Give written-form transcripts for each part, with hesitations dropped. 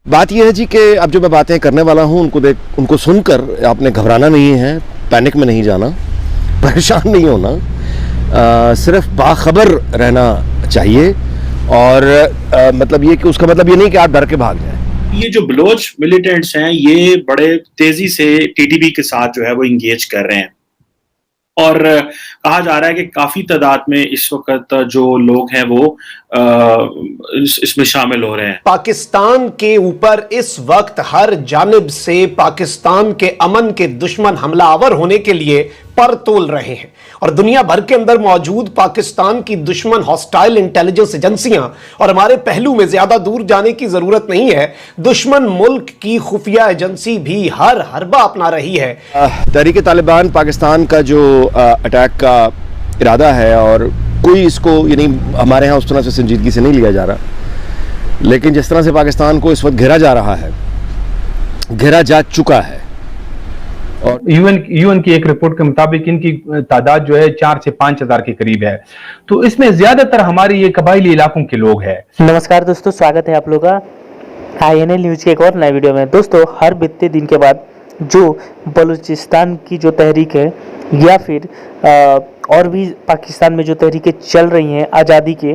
बात यह है जी कि अब जो मैं बातें करने वाला हूँ उनको सुनकर आपने घबराना नहीं है, पैनिक में नहीं जाना, परेशान नहीं होना, सिर्फ बाखबर रहना चाहिए। और मतलब ये कि उसका मतलब ये नहीं कि आप डर के भाग जाएं। ये जो बलोच मिलिटेंट्स हैं ये बड़े तेजी से टीटीपी के साथ जो है वो इंगेज कर रहे हैं और कहा जा रहा है कि काफी तादाद में इस वक्त जो लोग हैं वो इसमें शामिल हो रहे हैं। पाकिस्तान के ऊपर इस वक्त हर जानिब से पाकिस्तान के अमन के दुश्मन हमलावर होने के लिए पर तोल रहे हैं और दुनिया भर के अंदर मौजूद पाकिस्तान की दुश्मन हॉस्टाइल इंटेलिजेंस एजेंसियां और हमारे पहलू में ज्यादा दूर जाने की जरूरत नहीं है, दुश्मन मुल्क की खुफिया एजेंसी भी हर हरबा अपना रही है। तहरीक तालिबान पाकिस्तान का जो अटैक का इरादा है और कोई इसको यानी हमारे यहाँ उस तरह से संजीदगी से नहीं लिया जा रहा, लेकिन जिस तरह से पाकिस्तान को इस वक्त घेरा जा रहा है, घेरा जा चुका है। और यूएन की एक रिपोर्ट के मुताबिक इनकी तादाद जो है 4 से 5 हजार के करीब है, तो इसमें ज्यादातर हमारे ये कबायली इलाकों के लोग हैं। नमस्कार दोस्तों, स्वागत है आप लोगों का INL न्यूज के एक और नए वीडियो में। दोस्तों, हर बीते दिन के बाद जो बलूचिस्तान की जो तहरीक है या फिर और भी पाकिस्तान में जो तहरीकें चल रही हैं आज़ादी के,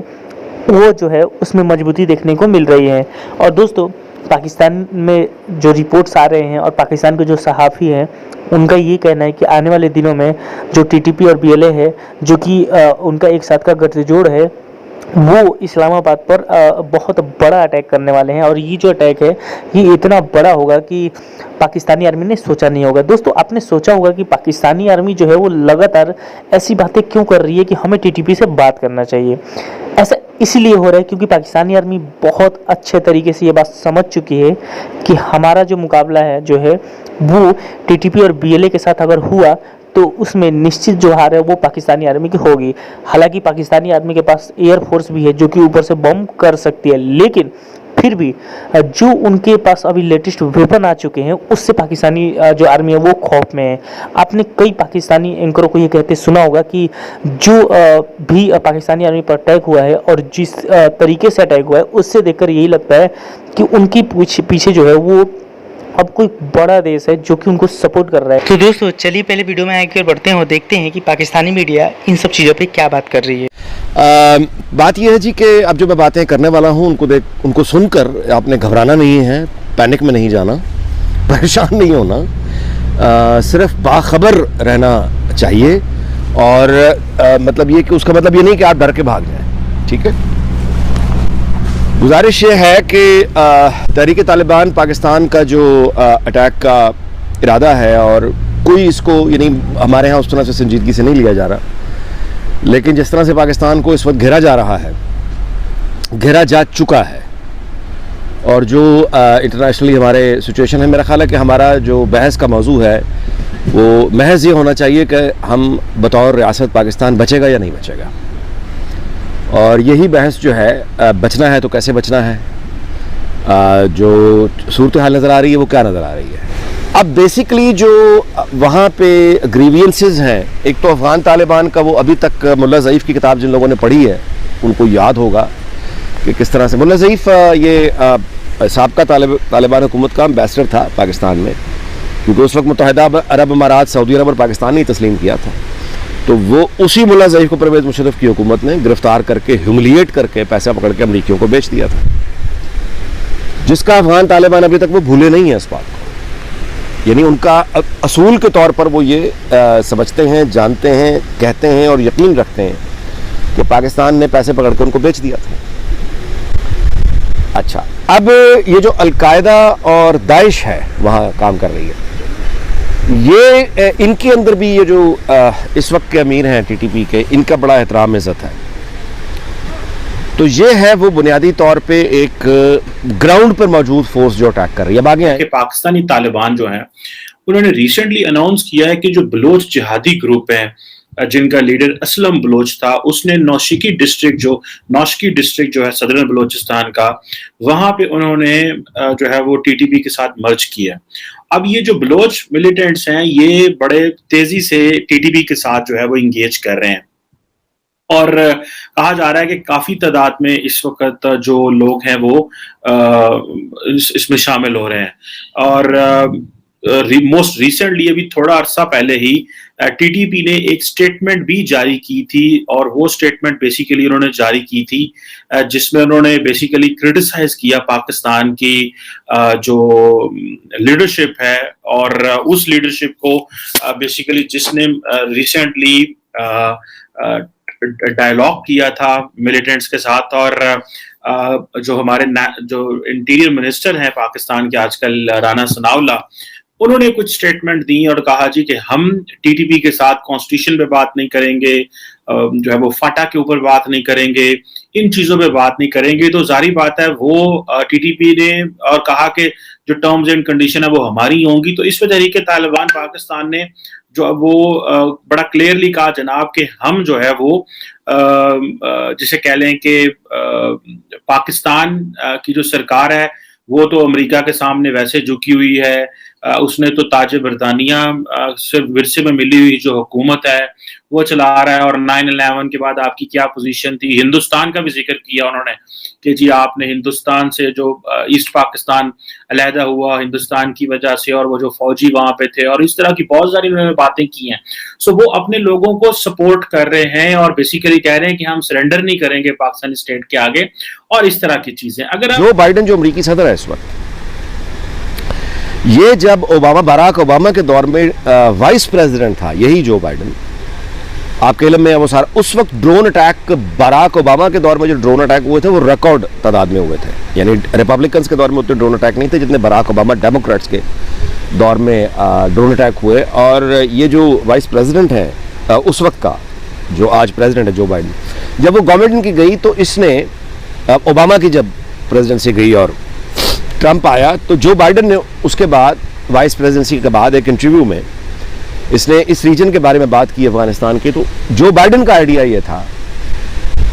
वो जो है उसमें मजबूती देखने को मिल रही है। और दोस्तों, पाकिस्तान में जो रिपोर्ट्स आ रहे हैं और पाकिस्तान के जो सहाफ़ी हैं उनका ये कहना है कि आने वाले दिनों में जो टीटीपी और BLA है, जो कि उनका एक साथ का गठजोड़ है, वो इस्लामाबाद पर बहुत बड़ा अटैक करने वाले हैं। और ये जो अटैक है ये इतना बड़ा होगा कि पाकिस्तानी आर्मी ने सोचा नहीं होगा। दोस्तों, आपने सोचा होगा कि पाकिस्तानी आर्मी जो है वो लगातार ऐसी बातें क्यों कर रही है कि हमें टीटीपी से बात करना चाहिए। ऐसा इसलिए हो रहा है क्योंकि पाकिस्तानी आर्मी बहुत अच्छे तरीके से ये बात समझ चुकी है कि हमारा जो मुकाबला है जो है वो टीटीपी और BLA के साथ अगर हुआ तो उसमें निश्चित जो हार है वो पाकिस्तानी आर्मी की होगी। हालांकि पाकिस्तानी आर्मी के पास एयरफोर्स भी है जो कि ऊपर से बम कर सकती है, लेकिन फिर भी जो उनके पास अभी लेटेस्ट वेपन आ चुके हैं उससे पाकिस्तानी जो आर्मी है वो खौफ में है। आपने कई पाकिस्तानी एंकरों को ये कहते सुना होगा कि जो भी पाकिस्तानी आर्मी पर अटैक हुआ है और जिस तरीके से अटैक हुआ है उससे देखकर यही लगता है कि उनकी पीछे जो है वो अब कोई बड़ा देश है जो कि उनको सपोर्ट कर रहा है। तो दोस्तों, चलिए पहले वीडियो में आगे बढ़ते हैं और देखते हैं कि पाकिस्तानी मीडिया इन सब चीज़ों पे क्या बात कर रही है। बात यह है जी कि अब जो मैं बातें करने वाला हूँ उनको सुनकर आपने घबराना नहीं है, पैनिक में नहीं जाना, परेशान नहीं होना, सिर्फ बाखबर रहना चाहिए। और मतलब ये कि उसका मतलब ये नहीं कि आप डर के भाग जाएं, ठीक है। गुजारिश ये है कि तहरीक तालिबान पाकिस्तान का जो अटैक का इरादा है और कोई इसको यानी हमारे यहाँ उस तरह से संजीदगी से नहीं लिया जा रहा, लेकिन जिस तरह से पाकिस्तान को इस वक्त घेरा जा रहा है, घेरा जा चुका है। और जो इंटरनेशनली हमारे सिचुएशन है, मेरा ख्याल है कि हमारा जो बहस का मौजू है वो महज ये होना चाहिए कि हम बतौर रियासत पाकिस्तान बचेगा या नहीं बचेगा। और यही बहस जो है, बचना है तो कैसे बचना है, जो सूरत हाल नज़र आ रही है वो क्या नज़र आ रही है। अब बेसिकली जो वहाँ पे ग्रीवियंसेस हैं, एक तो अफ़गान तालिबान का, वो अभी तक मुल्ला ज़ईफ़ की किताब जिन लोगों ने पढ़ी है उनको याद होगा कि किस तरह से मुल्ला ज़ईफ़ ये साबका तालिबान हुकूमत का एम्बेसडर था पाकिस्तान में, क्योंकि उस वक्त मुत्तहिदा अरब अमारात, सऊदी अरब और पाकिस्तान ने तस्लीम किया था। तो वो उसी मुल्ला ज़ईफ़ को परवेज़ मुशर्रफ की हुकूमत ने गिरफ्तार करके, ह्यूमिलिएट करके, पैसा पकड़ के अमरीकियों को बेच दिया था, जिसका अफ़गान तालिबान अभी तक वो भूले नहीं है इस बात को। यानी उनका असूल के तौर पर वो ये समझते हैं, जानते हैं, कहते हैं और यकीन रखते हैं कि पाकिस्तान ने पैसे पकड़ के उनको बेच दिया था। अच्छा, अब ये जो अलकायदा और दाइश है वहाँ काम कर रही है, ये इनके अंदर भी ये जो इस वक्त के अमीर हैं टीटीपी के, इनका बड़ा एहतराम इज़्ज़त है। तो ये है वो बुनियादी तौर पे एक ग्राउंड पर मौजूद फोर्स जो अटैक कर रही है। अब आगे है कि पाकिस्तानी तालिबान जो है उन्होंने रिसेंटली अनाउंस किया है कि जो बलोच जिहादी ग्रुप है जिनका लीडर असलम बलोच था, उसने नौशिकी डिस्ट्रिक्ट जो है सदरन बलोचिस्तान का, वहां पे उन्होंने जो है वो टीटीपी के साथ मर्ज किया। अब ये जो बलोच मिलिटेंट्स हैं ये बड़े तेजी से टीटीपी के साथ जो है वो इंगेज कर रहे हैं और कहा जा रहा है कि काफी तादाद में इस वक्त जो लोग हैं वो इसमें शामिल हो रहे हैं। और मोस्ट रिसेंटली अभी थोड़ा अरसा पहले ही टीटीपी ने एक स्टेटमेंट भी जारी की थी, और वो स्टेटमेंट बेसिकली उन्होंने जारी की थी जिसमें उन्होंने बेसिकली क्रिटिसाइज किया पाकिस्तान की जो लीडरशिप है, और उस लीडरशिप को बेसिकली जिसने रिसेंटली डायलॉग किया था मिलिटेंट्स के साथ। और जो हमारे जो इंटीरियर मिनिस्टर हैं पाकिस्तान के आजकल, राना सनाउल्लाह, उन्होंने कुछ स्टेटमेंट दी और कहा जी कि हम टीटीपी के साथ कॉन्स्टिट्यूशन पे बात नहीं करेंगे, जो है वो फाटा के ऊपर बात नहीं करेंगे, इन चीजों पे बात नहीं करेंगे। तो जारी बात है वो टीटीपी ने और कहा कि जो टर्म्स एंड कंडीशन है वो हमारी होंगी। तो इस वजह तहरीक तालिबान पाकिस्तान ने जो वो बड़ा क्लियरली कहा जनाब कि हम जो है वो जिसे कह लें कि पाकिस्तान की जो सरकार है वो तो अमेरिका के सामने वैसे झुकी हुई है, उसने तो ताज बरतानिया से विरसे में मिली हुई जो हुकूमत है वो चला रहा है। और 9/11 के बाद आपकी क्या पोजीशन थी, हिंदुस्तान का भी जिक्र किया उन्होंने कि जी आपने हिंदुस्तान से जो ईस्ट पाकिस्तान अलहदा हुआ हिंदुस्तान की वजह से, और वो जो फौजी वहां पे थे, और इस तरह की बहुत सारी उन्होंने बातें की हैं। सो वो अपने लोगों को सपोर्ट कर रहे हैं और बेसिकली कह रहे हैं कि हम सरेंडर नहीं करेंगे पाकिस्तानी स्टेट के आगे, और इस तरह की चीजें। अगर जो बाइडेन जो अमरीकी सदर है इस वक्त, ये जब बराक ओबामा के दौर में वाइस प्रेसिडेंट था, यही जो बाइडेन आपके इल्म में है वो सारा, उस वक्त ड्रोन अटैक बराक ओबामा के दौर में जो ड्रोन अटैक हुए थे वो रिकॉर्ड तादाद में हुए थे। यानी रिपब्लिकन्स के दौर में उतने ड्रोन अटैक नहीं थे जितने बराक ओबामा डेमोक्रेट्स के दौर में ड्रोन अटैक हुए। और ये जो वाइस प्रेसिडेंट है उस वक्त का, जो आज प्रेसिडेंट है जो बाइडेन, जब वो गवर्नमेंट इनकी गई तो इसने ओबामा की जब प्रेसिडेंसी गई और ट्रंप आया, तो जो बाइडेन ने उसके बाद वाइस प्रेसिडेंसी के बाद एक इंटरव्यू में इसने इस रीजन के बारे में बात की अफगानिस्तान की। तो जो बाइडेन का आइडिया ये था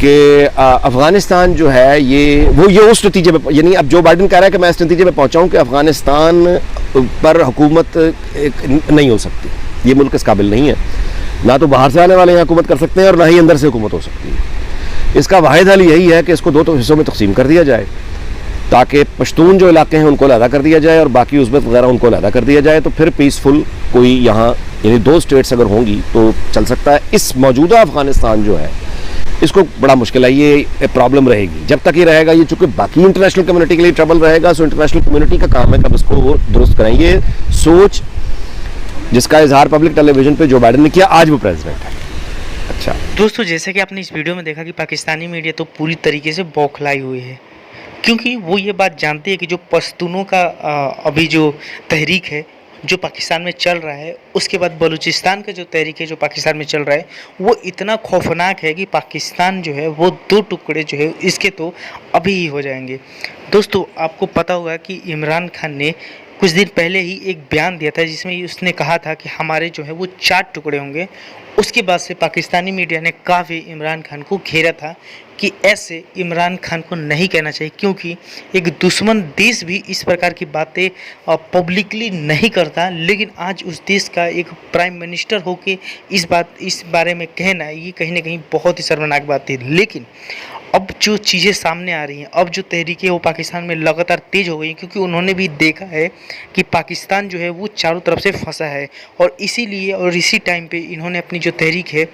कि अफगानिस्तान जो है ये उस नतीजे पे, यानी अब जो बाइडेन कह रहा है कि मैं इस नतीजे पे पहुंचा हूं कि अफगानिस्तान पर हुकूमत नहीं हो सकती, ये मुल्क इस काबिल नहीं है, ना तो बाहर से आने वाले यहाँ हुकूमत कर सकते हैं और ना ही अंदर से हुकूमत हो सकती है। इसका वाहिद हल यही है कि इसको दो हिस्सों में तकसीम कर दिया जाए, ताकि पश्तून जो इलाके हैं उनको अलहदा कर दिया जाए और बाकी उज़्बेक वगैरह उनको अलहदा कर दिया जाए। तो फिर पीसफुल कोई यहाँ, यानी 2 स्टेट्स अगर होंगी तो चल सकता है। इस मौजूदा अफगानिस्तान जो है इसको बड़ा मुश्किल है, ये प्रॉब्लम रहेगी जब तक ये रहेगा। ये चूंकि बाकी इंटरनेशनल कम्युनिटी के लिए ट्रबल रहेगा, सो इंटरनेशनल कम्युनिटी का काम है कि अब इसको वो दुरुस्त करें। ये सोच जिसका इजहार पब्लिक टेलीविजन पे जो बाइडेन ने किया, आज वो प्रेसिडेंट है। अच्छा दोस्तों, जैसे कि आपने इस वीडियो में देखा कि पाकिस्तानी मीडिया तो पूरी तरीके से बौखलाई हुई है, क्योंकि वो ये बात जानती है कि जो पश्तूनों का अभी जो तहरीक है जो पाकिस्तान में चल रहा है, उसके बाद बलूचिस्तान का जो तहरीक है जो पाकिस्तान में चल रहा है, वो इतना खौफनाक है कि पाकिस्तान जो है वो 2 टुकड़े जो है इसके तो अभी ही हो जाएंगे। दोस्तों, आपको पता होगा कि इमरान खान ने कुछ दिन पहले ही एक बयान दिया था जिसमें उसने कहा था कि हमारे जो है वो 4 टुकड़े होंगे। उसके बाद से पाकिस्तानी मीडिया ने काफ़ी इमरान खान को घेरा था कि ऐसे इमरान खान को नहीं कहना चाहिए, क्योंकि एक दुश्मन देश भी इस प्रकार की बातें पब्लिकली नहीं करता। लेकिन आज उस देश का एक प्राइम मिनिस्टर होके इस बारे में कहना, ये कहीं ना कहीं बहुत ही शर्मनाक बात थी। लेकिन अब जो चीज़ें सामने आ रही हैं, अब जो तहरीकें वो पाकिस्तान में लगातार तेज़ हो गई हैं, क्योंकि उन्होंने भी देखा है कि पाकिस्तान जो है वो चारों तरफ से फंसा है, और इसीलिए और इसी टाइम पे इन्होंने अपनी जो तहरीक है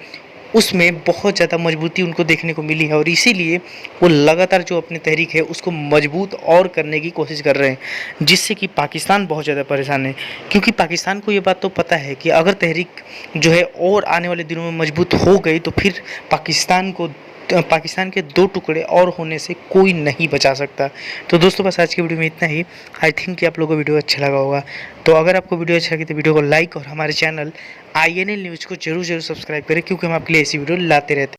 उसमें बहुत ज़्यादा मजबूती उनको देखने को मिली है, और इसीलिए वो लगातार जो अपनी तहरीक है उसको मजबूत और करने की कोशिश कर रहे हैं, जिससे कि पाकिस्तान बहुत ज़्यादा परेशान है। क्योंकि पाकिस्तान को ये बात तो पता है कि अगर तहरीक जो है और आने वाले दिनों में मजबूत हो गई तो फिर पाकिस्तान के 2 टुकड़े और होने से कोई नहीं बचा सकता। तो दोस्तों, बस आज की वीडियो में इतना ही। आई थिंक कि आप लोगों को वीडियो अच्छा लगा होगा। तो अगर आपको वीडियो अच्छा लगे तो वीडियो को लाइक और हमारे चैनल INL न्यूज़ को जरूर सब्सक्राइब करें, क्योंकि हम आपके लिए ऐसी वीडियो लाते रहते हैं।